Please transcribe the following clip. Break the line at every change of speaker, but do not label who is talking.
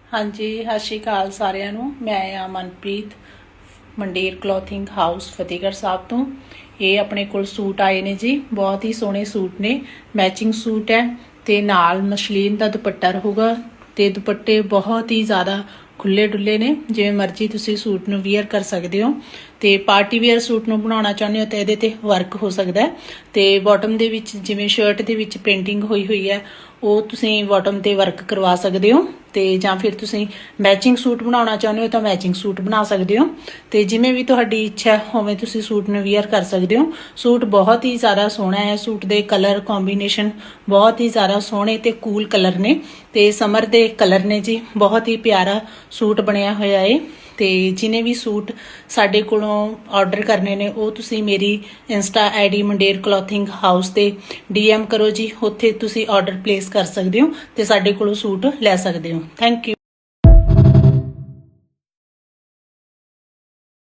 ਹਾਂਜੀ, ਸਤਿ ਸ਼੍ਰੀ ਅਕਾਲ ਸਾਰਿਆਂ ਨੂੰ। ਮੈਂ ਆ ਮਨਪ੍ਰੀਤ, ਮੰਡੇਰ ਕਲੋਥਿੰਗ ਹਾਊਸ ਫਤਿਹਗੜ੍ਹ ਸਾਹਿਬ ਤੋਂ। ਇਹ ਆਪਣੇ ਕੋਲ ਸੂਟ ਆਏ ਨੇ ਜੀ, ਬਹੁਤ ਹੀ ਸੋਹਣੇ ਸੂਟ ਨੇ। ਮੈਚਿੰਗ ਸੂਟ ਹੈ ਤੇ ਨਾਲ ਮਸਲੀਨ ਦਾ ਦੁਪੱਟਾ ਰਹੂਗਾ ਤੇ ਦੁਪੱਟੇ ਬਹੁਤ ਹੀ ਜ਼ਿਆਦਾ ਖੁੱਲੇ ਡੁੱਲੇ ਨੇ। ਜਿਵੇਂ ਮਰਜ਼ੀ ਤੁਸੀਂ ਸੂਟ ਨੂੰ ਵੀਅਰ ਕਰ ਸਕਦੇ ਹੋ ਤੇ ਪਾਰਟੀ ਵੇਅਰ ਸੂਟ ਨੂੰ ਬਣਾਉਣਾ ਚਾਹੁੰਦੇ ਹੋ ਤਾਂ ਇਹਦੇ ਤੇ ਵਰਕ ਹੋ ਸਕਦਾ ਹੈ। ਤੇ ਬਾਟਮ ਦੇ ਵਿੱਚ ਜਿਵੇਂ ਸ਼ਰਟ ਦੇ ਵਿੱਚ ਪੇਂਟਿੰਗ ਹੋਈ ਹੈ, ਉਹ ਤੁਸੀਂ ਬਾਟਮ ਤੇ ਵਰਕ ਕਰਵਾ ਸਕਦੇ ਹੋ। ਤੇ ਜਾਂ ਫਿਰ ਤੁਸੀਂ ਮੈਚਿੰਗ ਸੂਟ ਬਣਾਉਣਾ ਚਾਹੁੰਦੇ ਹੋ ਤਾਂ ਮੈਚਿੰਗ ਸੂਟ ਬਣਾ ਸਕਦੇ ਹੋ। ਤੇ ਜਿਵੇਂ ਵੀ ਤੁਹਾਡੀ ਇੱਛਾ ਹੋਵੇ ਤੁਸੀਂ ਸੂਟ ਨੂੰ ਵੀਅਰ ਕਰ ਸਕਦੇ ਹੋ। ਸੂਟ ਬਹੁਤ ਹੀ ਜ਼ਿਆਦਾ ਸੋਹਣਾ ਹੈ। ਸੂਟ ਦੇ ਕਲਰ ਕੰਬੀਨੇਸ਼ਨ ਬਹੁਤ ਹੀ ਜ਼ਿਆਦਾ ਸੋਹਣੇ ਤੇ ਕੂਲ ਕਲਰ ਨੇ ਤੇ ਸਮਰ ਦੇ ਕਲਰ ਨੇ ਜੀ। ਬਹੁਤ ਹੀ ਪਿਆਰਾ ਸੂਟ ਬਣਿਆ ਹੋਇਆ ਹੈ। ਤੇ ਜਿਹਨੇ ਵੀ ਸੂਟ ਸਾਡੇ ਕੋਲੋਂ ਆਰਡਰ ਕਰਨੇ ਨੇ ਉਹ ਤੁਸੀਂ ਮੇਰੀ Insta ID Mander clothing house ਤੇ DM ਕਰੋ ਜੀ। ਉੱਥੇ ਤੁਸੀਂ ਆਰਡਰ ਪਲੇਸ ਕਰ ਸਕਦੇ ਹੋ ਤੇ ਸਾਡੇ ਕੋਲੋਂ ਸੂਟ ਲੈ ਸਕਦੇ ਹੋ। Thank you.